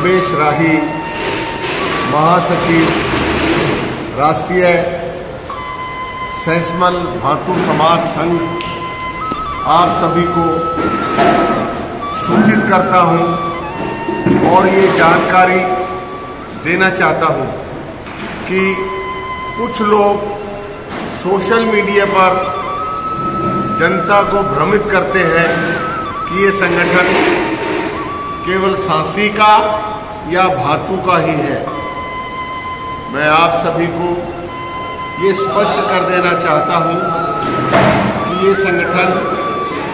रमेश राही, महासचिव राष्ट्रीय सैंसमल भातु समाज संघ, आप सभी को सूचित करता हूं और ये जानकारी देना चाहता हूं कि कुछ लोग सोशल मीडिया पर जनता को भ्रमित करते हैं कि ये संगठन केवल सांसी का या भातु का ही है। मैं आप सभी को ये स्पष्ट कर देना चाहता हूं कि ये संगठन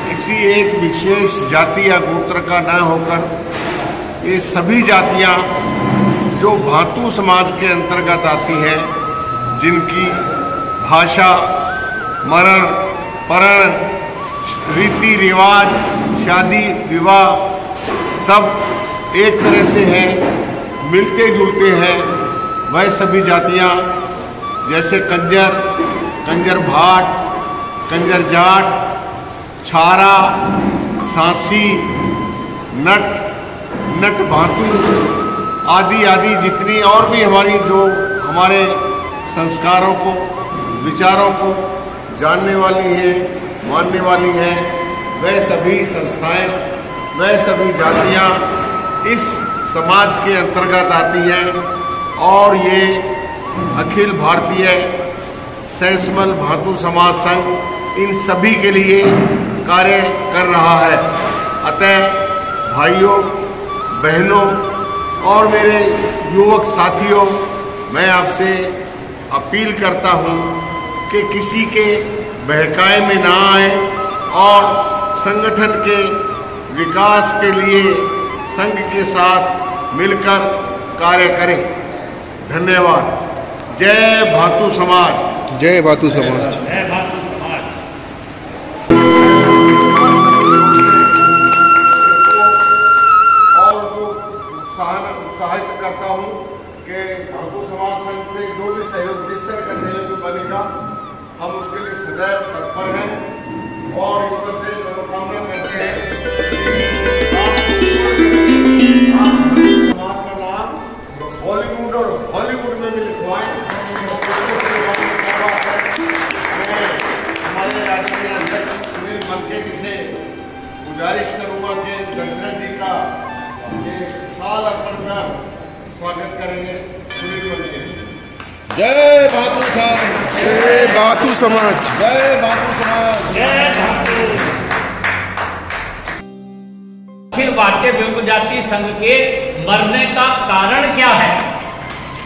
किसी एक विशेष जाति या गोत्र का न होकर ये सभी जातियां जो भातु समाज के अंतर्गत आती हैं, जिनकी भाषा, मरण, परण, रीति रिवाज, शादी विवाह सब एक तरह से है, मिलते जुलते हैं, वह सभी जातियां जैसे कंजर, कंजर भाट, कंजर जाट, छारा, सांसी, नट, नट भातु आदि आदि जितनी और भी हमारे संस्कारों को, विचारों को जानने वाली है, मानने वाली है, वह सभी संस्थाएं, वह सभी जातियां इस समाज के अंतर्गत आती हैं और ये अखिल भारतीय सैंसमल भातु समाज संघ इन सभी के लिए कार्य कर रहा है। अतः भाइयों, बहनों और मेरे युवक साथियों, मैं आपसे अपील करता हूं कि किसी के बहकाए में ना आए और संगठन के विकास के लिए संघ के साथ मिलकर कार्य करें। धन्यवाद। जय भातु समाज। जय भातु समाज। जय भातु समाज। और उनको उत्साहित करता हूँ कि भातु समाज संघ से जो भी सहयोग, जिस तरह का सहयोग बनेगा, हम उसके लिए सदैव तत्पर हैं और ईश्वर से मनोकामना करते हैं समाज का नाम बॉलीवुड और हॉलीवुड में भी लिखवाएं। हमारे राष्ट्रीय अध्यक्ष सुनील मनखेड़ी से गुजारिश करूंगा कि दशरथ जी का ये साल अर्पण कर स्वागत करेंगे। सुनील मनखेड़ी। जय भातु समाज। जय भातु समाज। जय भातु समाज। जय भातु। अखिल भारतीय विमुक्त जाति संघ के मरने का कारण क्या है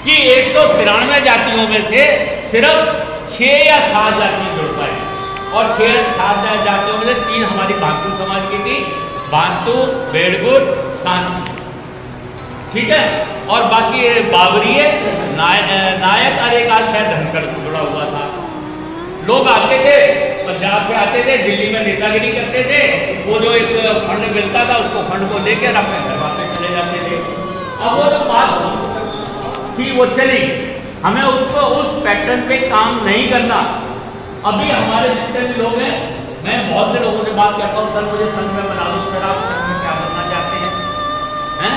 कि 193 जातियों में से सिर्फ 6 या 7 जाति जुड़ पाए और 6-7 जातियों में से 3 हमारी भातु समाज की थी, भातु, बेड़गुट, सांसी, ठीक है, और बाकी बाबरिये, नायक और एक आध शायद धनखड़ जुड़ा हुआ था। लोग आते थे, पंजाब से आते थे, दिल्ली में नेतागिरी करते थे, वो जो एक फंड मिलता था उसको फंड को लेकर अपने घर वापस चले जाते थे। अब वो जो बात थी वो चली, हमें उसको उस पैटर्न पे काम नहीं करना। अभी हमारे जितने भी लोग हैं, मैं बहुत से लोगों से बात करता हूँ, सर मुझे संघ में बना दो, सर आप संघ में क्या बनना चाहते हैं?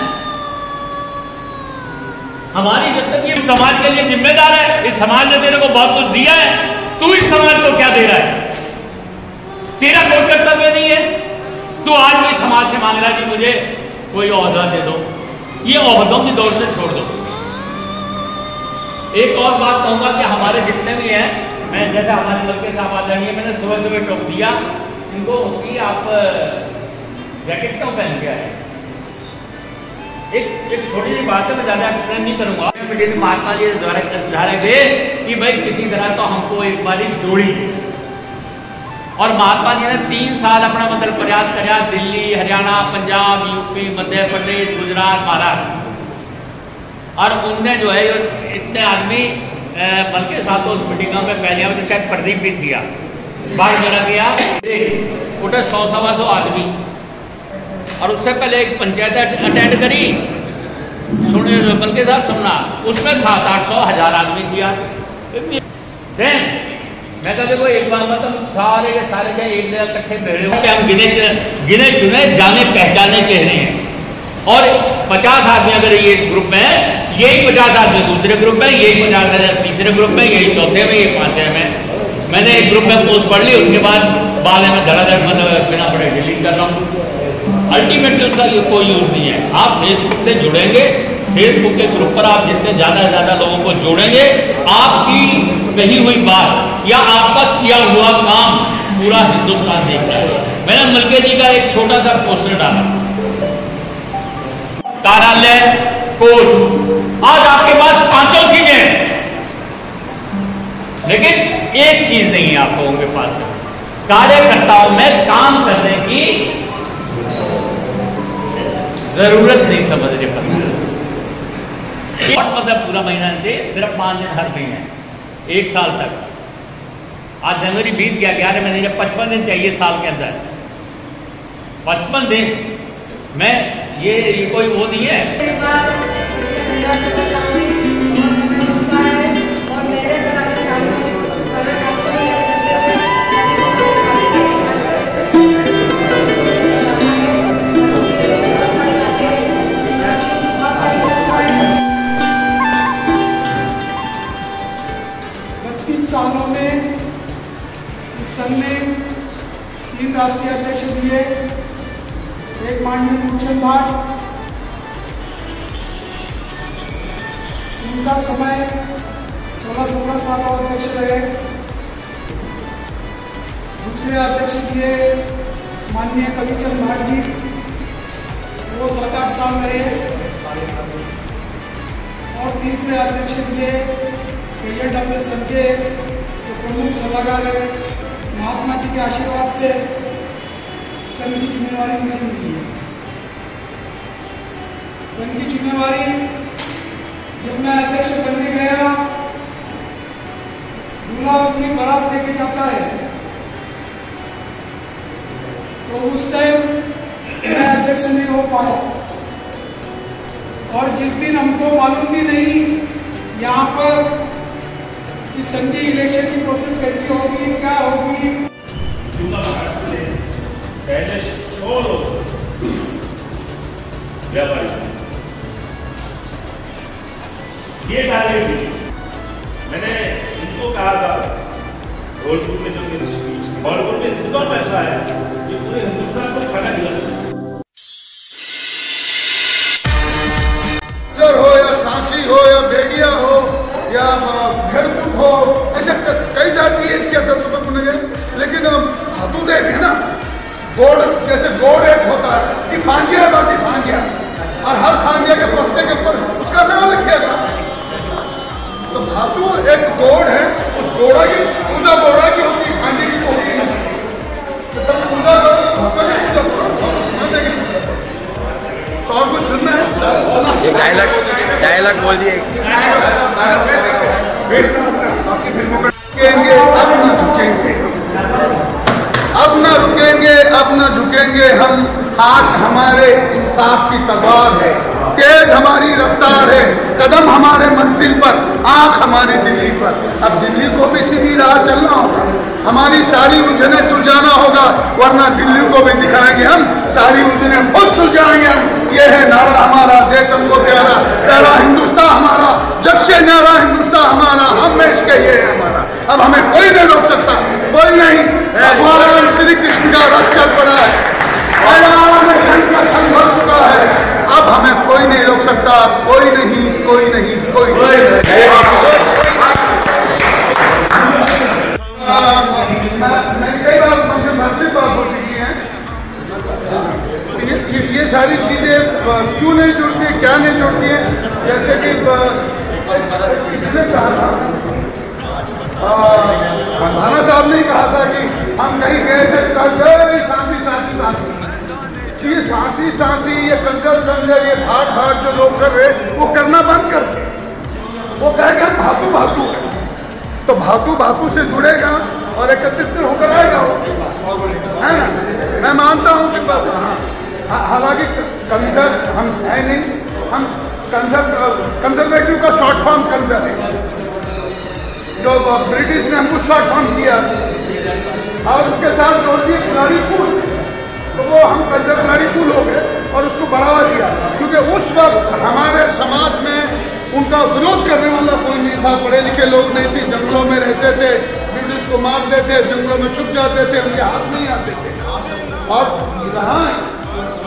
हमारी जब तक ये समाज के लिए जिम्मेदार है, इस समाज ने तेरे को बहुत कुछ दिया है, तू इस समाज को क्या दे रहा है? तेरा कोई कर्तव्य नहीं है। तू आज भी समाज से मांग रहा है कि मुझे कोई ओहदा दे दो, ये ओहदों की दौड़ से छोड़ दो। एक और बात कहूंगा कि हमारे जितने भी हैं, मैं जैसे हमारे लड़के साहब आ जाएंगे, मैंने सुबह सुबह टोक दिया इनको कि आप जैकेट क्यों पहन के आए। एक छोटी सी बात है, मैं ज़्यादा एक्सप्लेन नहीं करूँगा। महात्मा जी द्वारा चाह रहे थे कि भाई किसी तरह तो हमको एक बार जोड़ी, और महात्मा जी ने 3 साल अपना मतलब प्रयास किया, दिल्ली, हरियाणा, पंजाब, यूपी, मध्य प्रदेश, गुजरात, महाराष्ट्र, और उनने जो है इतने आदमी, बल्कि साथ उस मीटिंगों में पहले में शायद प्रदीप भी किया, बाढ़ जरा किया, उठे 100-125 आदमी, और उससे पहले एक पंचायत अटेंड करी, सुनिए बल्कि साहब सुनना, उसमें 700-800-1000 आदमी किया। मैं कहते देखो एक बार मतलब सारे के सारे एक जगह इकट्ठे बैठे हो, हम गिने चुने जाने पहचाने चेहरे हैं, और 50 आदमी अगर ये इस ग्रुप में है, यही 50 आदमी दूसरे ग्रुप में, यही 50 तीसरे ग्रुप में, यही चौथे में, यही पांचवे में। मैंने एक ग्रुप में पोस्ट पढ़ ली, उसके बाद में धड़ाधड़ मतलब बिना पढ़े डिलीट कर रहा हूँ। अल्टीमेटली उसका कोई यूज नहीं है। आप फेसबुक से जुड़ेंगे, फेसबुक के ग्रुप पर आप जितने ज़्यादा से ज़्यादा लोगों को जोड़ेंगे, आपकी कही हुई बात या आपका किया हुआ काम पूरा हिंदुस्तान देखता है। मैंने मलके जी का एक छोटा सा पोस्टर डाला, कार्यालय, कोर्ट, आज आपके पास पांचों चीजें हैं, लेकिन एक चीज नहीं है आप लोगों के पास, कार्यकर्ताओं में काम करने की जरूरत नहीं समझ रहे पता। मतलब पूरा महीना से सिर्फ 5 दिन हर महीने, 1 साल तक। आज जनवरी बीत गया, 11 महीने, 55 दिन चाहिए साल के अंदर, 55 दिन में ये कोई वो नहीं है। सालों में इस संघ ने 3 राष्ट्रीय अध्यक्ष दिए, एक माननीय मूलचंद भाट, उनका समय 16 साल और अध्यक्ष रहे। दूसरे अध्यक्ष दिए माननीय कलीचंद भाट जी, वो 7-8 साल रहे। और तीसरे अध्यक्ष दिए डॉक्टर संजय, जो प्रमुख सलाहकार है। महात्मा जी के आशीर्वाद से संघ की जिम्मेवारी मुझे मिली है। संघ की जिम्मेवारी जब मैं अध्यक्ष बनने गया, दूल्हा अपनी बारात लेके जाता है, तो उस टाइम मैं अध्यक्ष नहीं हो पाया। और जिस दिन हमको मालूम भी नहीं यहाँ पर कि संघ की इलेक्शन की प्रोसेस कैसी होगी, क्या होगी। पहले 100 लोग व्यापारी, ये सारे मैंने इनको कहा था धौलपुर में, जो मेरी स्पीच धौलपुर में इतना पैसा है ये पूरे हिंदुस्तान को खाना खिला हो या सांसी हो या बेगिया हो या भेड़पुर हो, ऐसे कई जाति है इसके अंदर तो नहीं है। लेकिन हाथू देख है ना, गोड़ जैसे गोड़ एक होता है कि फांदिया है, बाकी फांदिया, और हर फांदिया के पत्ते के ऊपर उसका नाम लिखिएगा। तो धातु एक गोड़ है, उस गोड़ा की पूजा गोड़ा की होती है, फांदी की होती है। तो तब पूजा तो और कुछ सुनना है, डायलॉग बोल दिए। अब ना झुकेंगे, अब ना रुकेंगे, अब ना झुकेंगे हम। हाथ हमारे इंसाफ की तलवार है, तेज हमारी रफ्तार है, कदम हमारे मंजिल पर, आंख हमारी दिल्ली पर। अब दिल्ली को भी सीधी राह चलना होगा, हमारी सारी उलझने सुलझाना होगा, वरना दिल्ली को भी दिखाएंगे हम, सारी उलझने खुद सुलझाएंगे हम। ये है नारा हमारा, देश हमको प्यारा, प्यारा हिंदुस्तान हमारा, जग से न्यारा हिंदुस्तान हमारा, हम में इसके ये है हमारा। अब हमें कोई नहीं रोक सकता, कोई नहीं। भगवान श्री कृष्ण का रथ चल पड़ा है, भर चुका है, अब हमें कोई नहीं रोक सकता, कोई नहीं, कोई नहीं, कोई नहीं। कई बार सबसे बात हो चुकी है, ये सारी चीजें क्यों नहीं जुड़ती, क्या नहीं जुड़ती है। जैसे कि किसने कहा था, भाना साहब ने कहा था कि हम कहीं गए थे, सांसी सांसी सांसी, ये सांसी सांसी, ये कंजर कंजर, ये भाट भाट जो लोग कर रहे, वो करना बंद कर दे। वो कहेगा भातू भातू है, तो भातू भातू से जुड़ेगा और एकत्रित होकर आएगा, है ना। मैं मानता हूँ कि हालांकि कंजर हम है नहीं, हम कंजर्वेटिव का शॉर्ट फॉर्म कंजर है, जो ब्रिटिश ने हमको शॉर्ट फॉर्म दिया और उसके साथ जोड़ दिए खिलाड़ी फूल, तो वो हम कंजर खिलाड़ी फूल हो गए। और उसको बढ़ावा दिया, क्योंकि उस वक्त हमारे समाज में उनका विरोध करने वाला कोई नहीं था। पढ़े लिखे लोग नहीं थे, जंगलों में रहते थे, ब्रिटिश को मारते थे, जंगलों में छुप जाते थे, उनके हाथ नहीं आते थे। और जहाँ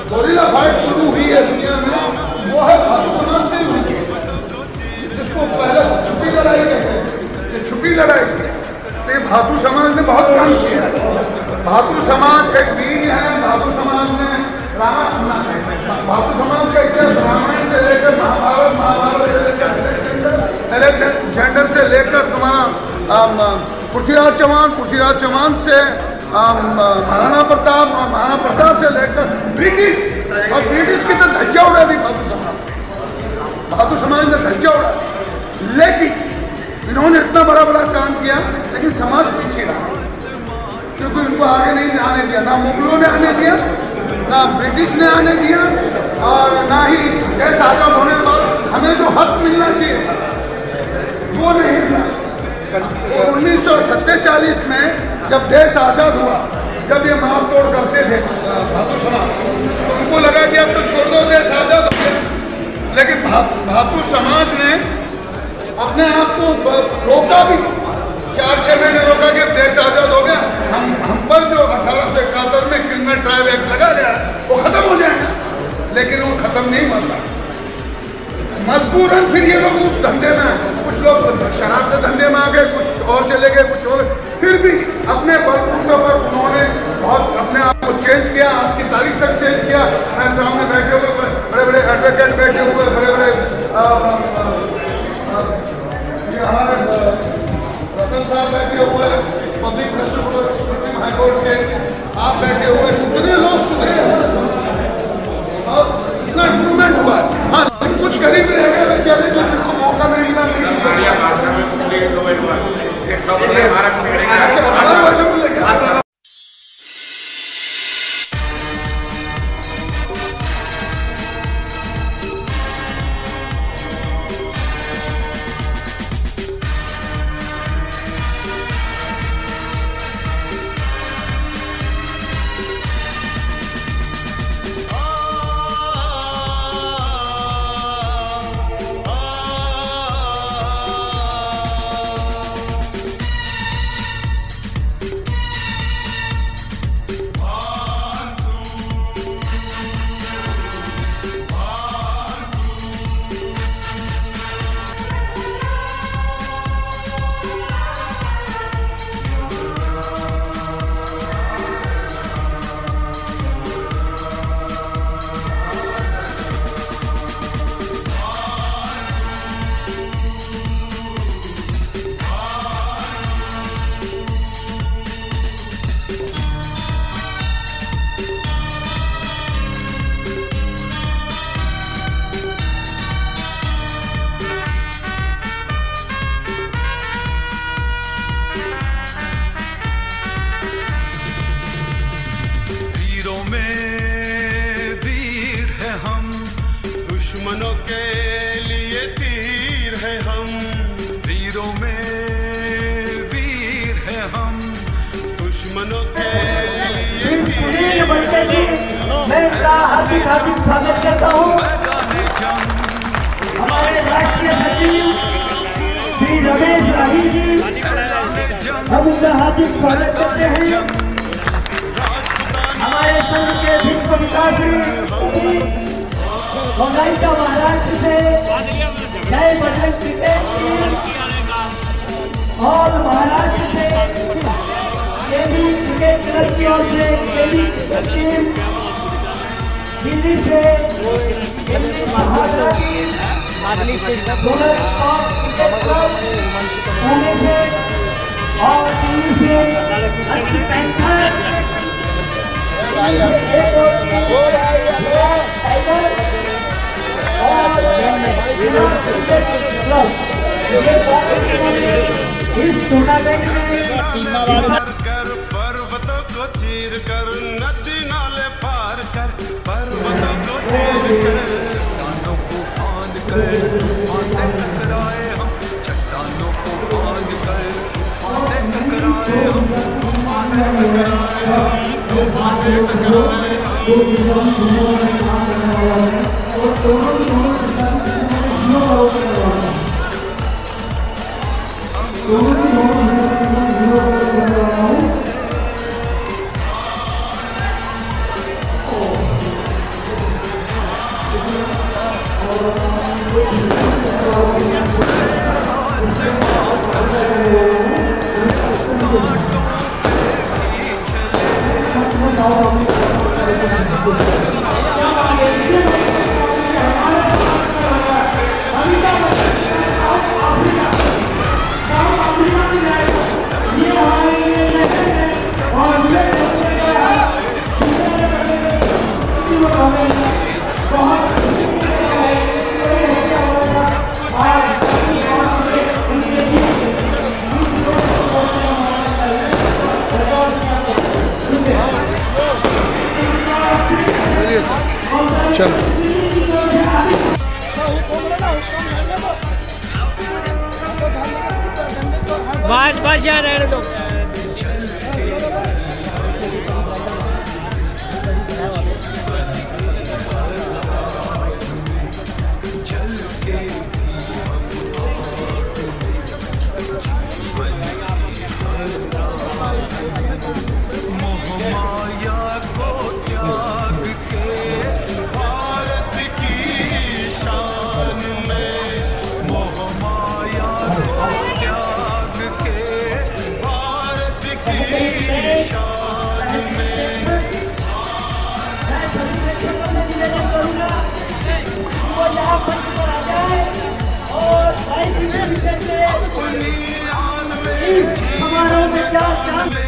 गोरिल्ला फाइट शुरू हुई है दुनिया में, वो है भातु समाज से हुई है, जिसको पहले छुपी लड़ाई कहते हैं। ये छुपी लड़ाई थी, तो ये भातु समाज ने बहुत काम किया। भातु समाज एक दीन है। भातु समाज ने भातु समाज का इतिहास रामायण से लेकर महाभारत, महाभारत से लेकर अलेक्जेंडर से लेकर तुम्हारा पृथ्वीराज चौहान से महाराणा प्रताप, और महाराणा प्रताप से लेकर ब्रिटिश, और ब्रिटिश की तो धज्जा उड़ा दी भातु समाज ने धज्जा उड़ा दी। लेकिन इन्होंने इतना बड़ा काम किया, लेकिन समाज पीछे रहा, क्योंकि उनको आगे नहीं आने दिया। ना मुगलों ने आने दिया, ना ब्रिटिश ने आने दिया, और ना ही देश आज़ाद होने के बाद हमें जो हक मिलना चाहिए वो नहीं मिला। 1947 में जब देश आज़ाद हुआ, जब ये मार तोड़ करते थे भातु समाज, तो उनको लगा कि अब तो छोड़ दो, देश आज़ाद हो गया। लेकिन भातु समाज ने अपने आप को रोका भी, 4-6 महीने रोका कि देश आज़ाद हो गया, हम पर जो 1871 में क्रिमिनल ट्रायल एक्ट लगा गया वो खत्म हो जाएगा। लेकिन वो खत्म नहीं हुआ साहब, मजबूरन फिर ये लोग उस धंधे में आए। कुछ लोग शराब के धंधे में आ गए, कुछ और चले गए, कुछ और, फिर भी अपने बलबूते पर उन्होंने बहुत अपने आप को चेंज किया, आज की तारीख तक चेंज किया। मेरे सामने बैठे हुए बड़े बड़े एडवोकेट बैठे हुए, बड़े बड़े हमारे रतन साहब बैठे हुए, public prosecutor supreme high court के आप बैठे हुए, कितने लोग सुधरे और इतना इम्प्रूवमेंट हुआ है। हाँ, कुछ गरीब रह गए बेचारे, जो जिनको मौका नहीं मिला, नहीं सुधर। अच्छा, हमारे भाषा में लेके दुश्मनों के लिए तीर है हम, वीरों में वीर है हम, दुश्मनों के लिए तीर है हम। मैं इनका हार्दिक हार्दिक स्वागत करता हूँ। हमारे राष्ट्रीय सचिव श्री रमेश राही जी, हम उनका हार्दिक स्वागत करते हैं। हमारे संघ के विश्व विकास बंगाईका महाराष्ट्र से जय बजरंग क्रिकेट और महाराष्ट्र से केवी क्रिकेट क्लब की ओर से केवी टीम, दिल्ली से महाराष्ट्र क्रिकेट क्लब, पुणे से और दिल्ली से अच्छी पैंथर इस टूर्नामेंट में पर्वतों को चीर कर, नदी नाले पार कर, पर्वतों को चीर कर, चट्टानों को फांद कर, फांदे टकराए हम, चट्टानों को फांद कर, फांदे टकराए हम, फांदे टकराए हम, फांदे टकराए हम। बस यार रहने दो। हमारा